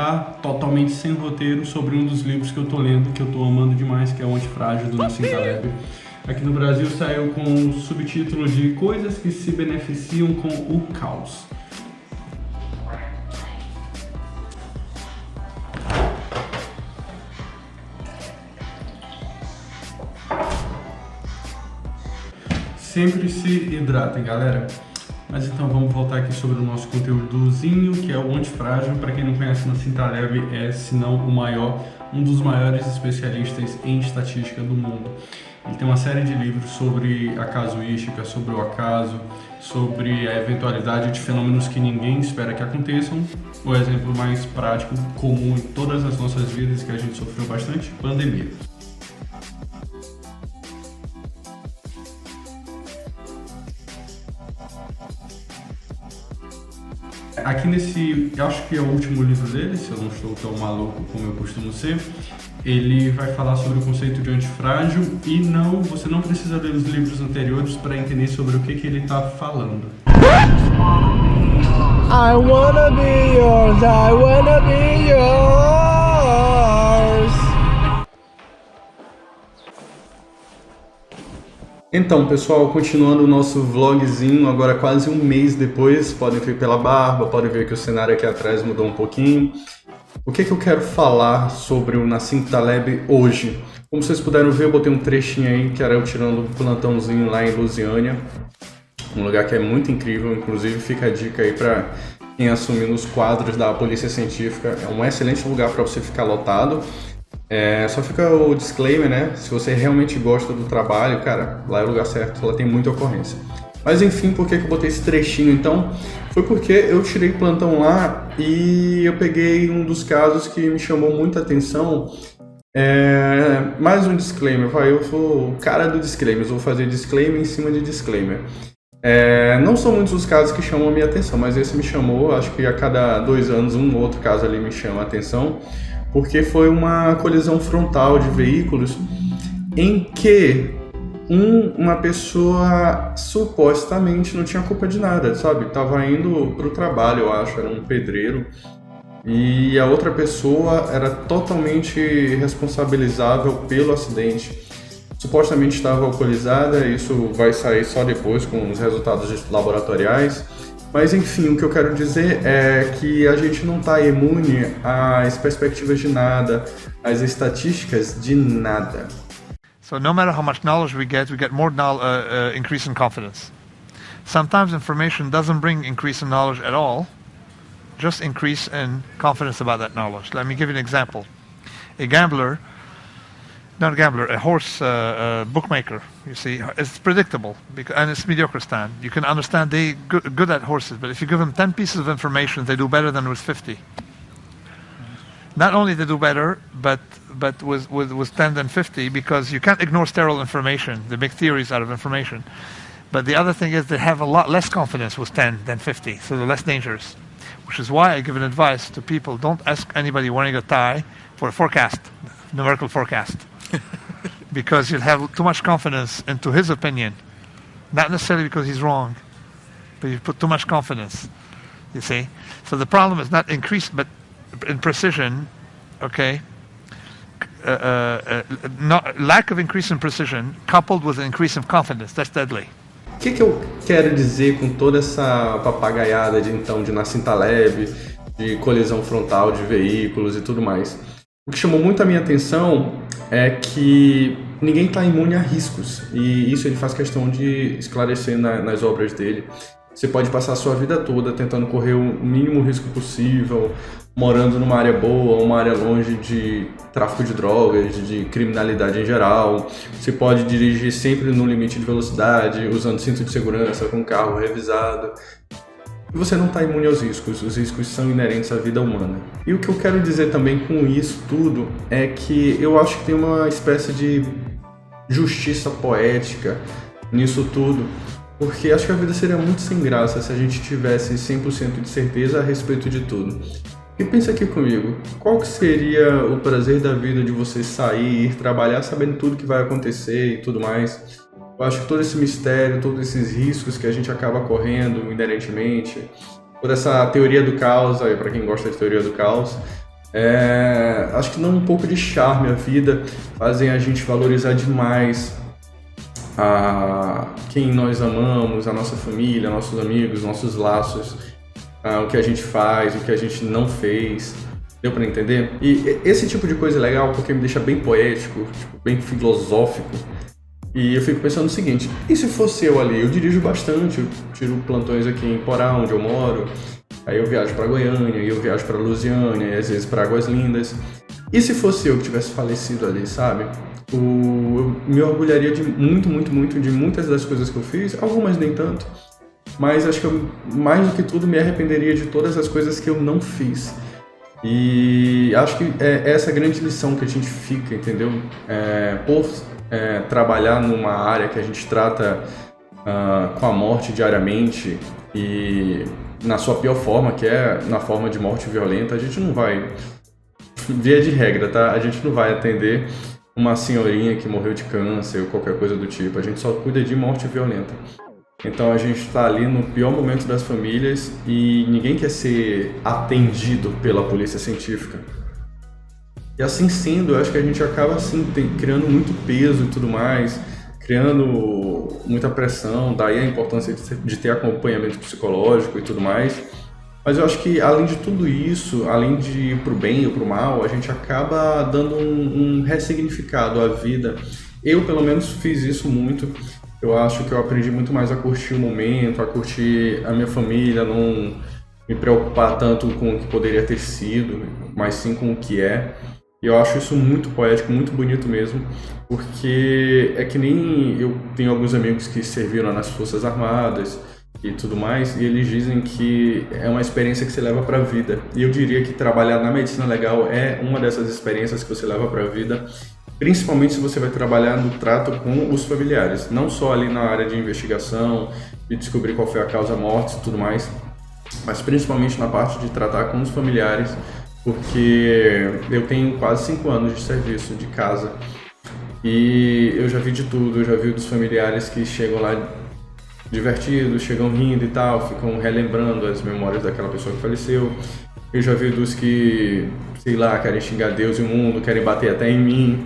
comentar totalmente sem roteiro sobre um dos livros que eu tô lendo, que eu tô amando demais, que é o Antifrágil, do Nassim Taleb. Aqui no Brasil saiu com o subtítulo de Coisas que se beneficiam com o caos. Sempre se hidratem, galera. Mas então vamos voltar aqui sobre o nosso conteúdozinho, que é o Antifrágil. Para quem não conhece, Nassim Taleb é, se não o maior, um dos maiores especialistas em estatística do mundo. Ele tem uma série de livros sobre a casuística, sobre o acaso, sobre a eventualidade de fenômenos que ninguém espera que aconteçam. O exemplo mais prático, comum em todas as nossas vidas, que a gente sofreu bastante, pandemia. Aqui nesse, eu acho que é o último livro dele, se eu não estou tão maluco como eu costumo ser, ele vai falar sobre o conceito de antifrágil e não, você não precisa ler os livros anteriores para entender sobre o que ele está falando. I wanna be yours, I wanna be yours. Então, pessoal, continuando o nosso vlogzinho, agora quase um mês depois, podem ver pela barba, podem ver que o cenário aqui atrás mudou um pouquinho. O que eu quero falar sobre o Nassim Taleb hoje? Como vocês puderam ver, eu botei um trechinho aí, que era eu tirando um plantãozinho lá em Lusiânia, um lugar que é muito incrível, inclusive fica a dica aí para quem assumir nos quadros da Polícia Científica, é um excelente lugar para você ficar lotado. Só fica o disclaimer, né? Se você realmente gosta do trabalho, cara, lá é o lugar certo, lá tem muita ocorrência. Mas enfim, por que eu botei esse trechinho então? Foi porque eu tirei plantão lá e eu peguei um dos casos que me chamou muita atenção. Mais um disclaimer, eu sou o cara do disclaimer, eu vou fazer disclaimer em cima de disclaimer. Não são muitos os casos que chamam a minha atenção, mas esse me chamou, acho que a cada 2 anos um outro caso ali me chama a atenção. Porque foi uma colisão frontal de veículos em que uma pessoa supostamente não tinha culpa de nada, sabe? Tava indo pro trabalho, eu acho, era um pedreiro, e a outra pessoa era totalmente responsabilizável pelo acidente. Supostamente estava alcoolizada, isso vai sair só depois com os resultados laboratoriais. Mas enfim, o que eu quero dizer é que a gente não está imune às perspectivas de nada, às estatísticas de nada. So no matter how much knowledge we get more increase in confidence. Sometimes information doesn't bring increase in knowledge at all, just increase in confidence about that knowledge. Let me give you an example. A horse bookmaker, you see, it's predictable and it's mediocre stand. You can understand they're good at horses, but if you give them 10 pieces of information, they do better than with 50. Not only they do better, but with 10 than 50, because you can't ignore sterile information. They make theories out of information. But the other thing is they have a lot less confidence with 10 than 50, so they're less dangerous. Which is why I give an advice to people: don't ask anybody wearing a tie for a forecast, numerical forecast. Because you'll have too much confidence into his opinion, not necessarily because he's wrong, but you put too much confidence, you see. So the problem is not increased, but in precision, okay. Lack of increase in precision coupled with an increase in confidence, that's deadly. O que eu quero dizer com toda essa papagaiada de Nassim Taleb, de colisão frontal de veículos e tudo mais? O que chamou muito a minha atenção é que ninguém está imune a riscos, e isso ele faz questão de esclarecer nas obras dele. Você pode passar a sua vida toda tentando correr o mínimo risco possível, morando numa área boa, uma área longe de tráfico de drogas, de criminalidade em geral. Você pode dirigir sempre no limite de velocidade, usando cinto de segurança, com carro revisado. E você não está imune aos riscos, os riscos são inerentes à vida humana. E o que eu quero dizer também com isso tudo é que eu acho que tem uma espécie de justiça poética nisso tudo, porque acho que a vida seria muito sem graça se a gente tivesse 100% de certeza a respeito de tudo. E pensa aqui comigo, qual que seria o prazer da vida de você sair, ir trabalhar sabendo tudo que vai acontecer e tudo mais? Eu acho que todo esse mistério, todos esses riscos que a gente acaba correndo inerentemente, toda essa teoria do caos, aí para quem gosta de teoria do caos, acho que dão um pouco de charme à vida, fazem a gente valorizar demais a quem nós amamos, a nossa família, nossos amigos, nossos laços, o que a gente faz, o que a gente não fez. Deu pra entender? E esse tipo de coisa é legal porque me deixa bem poético, tipo, bem filosófico. E eu fico pensando o seguinte, e se fosse eu ali? Eu dirijo bastante, eu tiro plantões aqui em Porá, onde eu moro, aí eu viajo pra Goiânia, e eu viajo pra Lusiânia, e às vezes pra Águas Lindas. E se fosse eu que tivesse falecido ali, sabe? Eu me orgulharia de muito de muitas das coisas que eu fiz, algumas nem tanto, mas acho que eu, mais do que tudo, me arrependeria de todas as coisas que eu não fiz. E acho que é essa grande lição que a gente fica, entendeu? Por trabalhar numa área que a gente trata com a morte diariamente e na sua pior forma, que é na forma de morte violenta, a gente não vai, via de regra, tá? A gente não vai atender uma senhorinha que morreu de câncer ou qualquer coisa do tipo, a gente só cuida de morte violenta. Então a gente está ali no pior momento das famílias e ninguém quer ser atendido pela polícia científica. E assim sendo, eu acho que a gente acaba assim criando muito peso e tudo mais, criando muita pressão, daí a importância de ter acompanhamento psicológico e tudo mais. Mas eu acho que além de tudo isso, além de ir pro bem ou pro mal, a gente acaba dando um ressignificado à vida. Eu pelo menos fiz isso muito. Eu acho que eu aprendi muito mais a curtir o momento, a curtir a minha família, não me preocupar tanto com o que poderia ter sido, mas sim com o que é. E eu acho isso muito poético, muito bonito mesmo, porque é que nem eu tenho alguns amigos que serviram nas Forças Armadas e tudo mais, e eles dizem que é uma experiência que você leva para a vida. E eu diria que trabalhar na medicina legal é uma dessas experiências que você leva para a vida, principalmente se você vai trabalhar no trato com os familiares, não só ali na área de investigação, de descobrir qual foi a causa-morte e tudo mais, mas principalmente na parte de tratar com os familiares, porque eu tenho quase 5 anos de serviço de casa e eu já vi de tudo. Eu já vi dos familiares que chegam lá divertidos, chegam rindo e tal, ficam relembrando as memórias daquela pessoa que faleceu. Eu já vi dos que, sei lá, querem xingar Deus e o mundo, querem bater até em mim.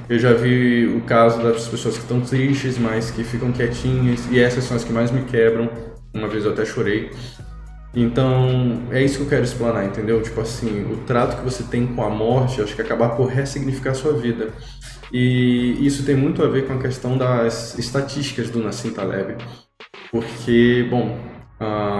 Eu já vi o caso das pessoas que estão tristes, mas que ficam quietinhas, e essas são as que mais me quebram. Uma vez eu até chorei. Então, é isso que eu quero explanar, entendeu? Tipo assim, o trato que você tem com a morte, acho que acabar por ressignificar a sua vida. E isso tem muito a ver com a questão das estatísticas do Nassim Taleb. Porque, bom,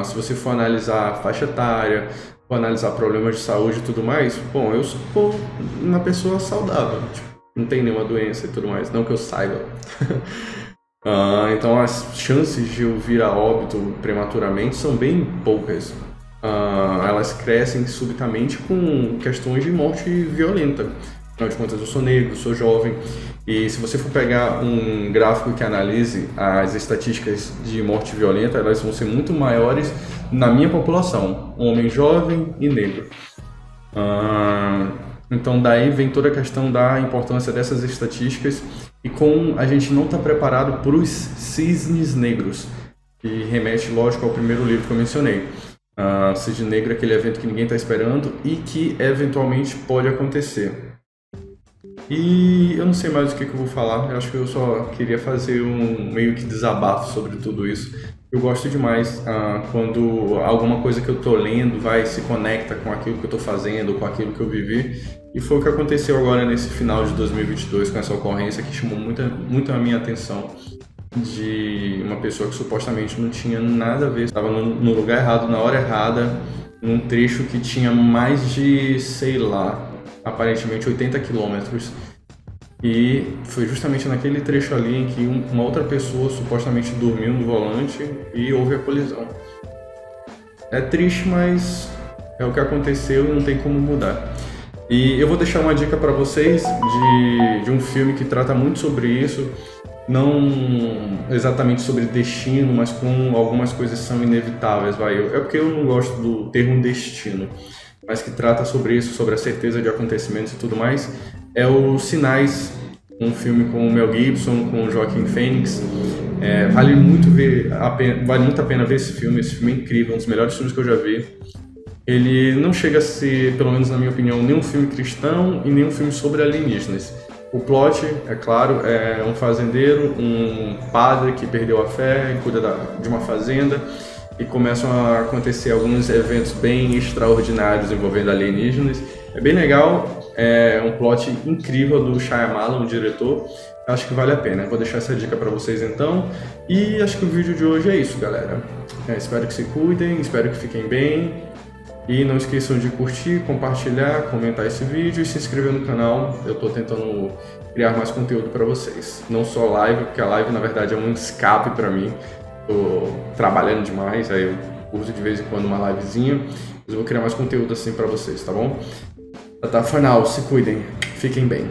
se você for analisar faixa etária, for analisar problemas de saúde e tudo mais, bom, eu sou uma pessoa saudável, tipo, não tem nenhuma doença e tudo mais, não que eu saiba. Então as chances de eu vir a óbito prematuramente são bem poucas. Elas crescem subitamente com questões de morte violenta. Afinal de contas, eu sou negro, sou jovem, e se você for pegar um gráfico que analise as estatísticas de morte violenta, elas vão ser muito maiores na minha população, homem jovem e negro. Então daí vem toda a questão da importância dessas estatísticas e como a gente não está preparado para os cisnes negros, que remete, lógico, ao primeiro livro que eu mencionei. Cisne negro é aquele evento que ninguém está esperando e que eventualmente pode acontecer. E eu não sei mais o que eu vou falar, eu acho que eu só queria fazer um meio que desabafo sobre tudo isso. Eu gosto demais quando alguma coisa que eu estou lendo se conecta com aquilo que eu estou fazendo, com aquilo que eu vivi. E foi o que aconteceu agora nesse final de 2022 com essa ocorrência que chamou muito a minha atenção, de uma pessoa que supostamente não tinha nada a ver, estava no lugar errado, na hora errada, num trecho que tinha mais de, sei lá, aparentemente 80 quilômetros. E foi justamente naquele trecho ali em que uma outra pessoa supostamente dormiu no volante e houve a colisão. É triste, mas é o que aconteceu e não tem como mudar. E eu vou deixar uma dica para vocês de um filme que trata muito sobre isso, não exatamente sobre destino, mas com algumas coisas que são inevitáveis. É porque eu não gosto do termo destino, mas que trata sobre isso, sobre a certeza de acontecimentos e tudo mais. É o Sinais, um filme com o Mel Gibson, com o Joaquin Phoenix. Vale muito a pena ver esse filme é incrível, um dos melhores filmes que eu já vi. ele não chega a ser, pelo menos na minha opinião, nenhum filme cristão e nenhum filme sobre alienígenas. O plot, é claro, é um fazendeiro, um padre que perdeu a fé e cuida de uma fazenda, e começam a acontecer alguns eventos bem extraordinários envolvendo alienígenas. É bem legal, é um plot incrível do Shyamalan, o diretor. Acho que vale a pena. Vou deixar essa dica para vocês então. E acho que o vídeo de hoje é isso, galera. Espero que se cuidem, espero que fiquem bem. E não esqueçam de curtir, compartilhar, comentar esse vídeo e se inscrever no canal. Eu estou tentando criar mais conteúdo para vocês. Não só live, porque a live na verdade é um escape para mim. Estou trabalhando demais, aí eu curto de vez em quando uma livezinha. Mas eu vou criar mais conteúdo assim para vocês, tá bom? Até o final, se cuidem, fiquem bem.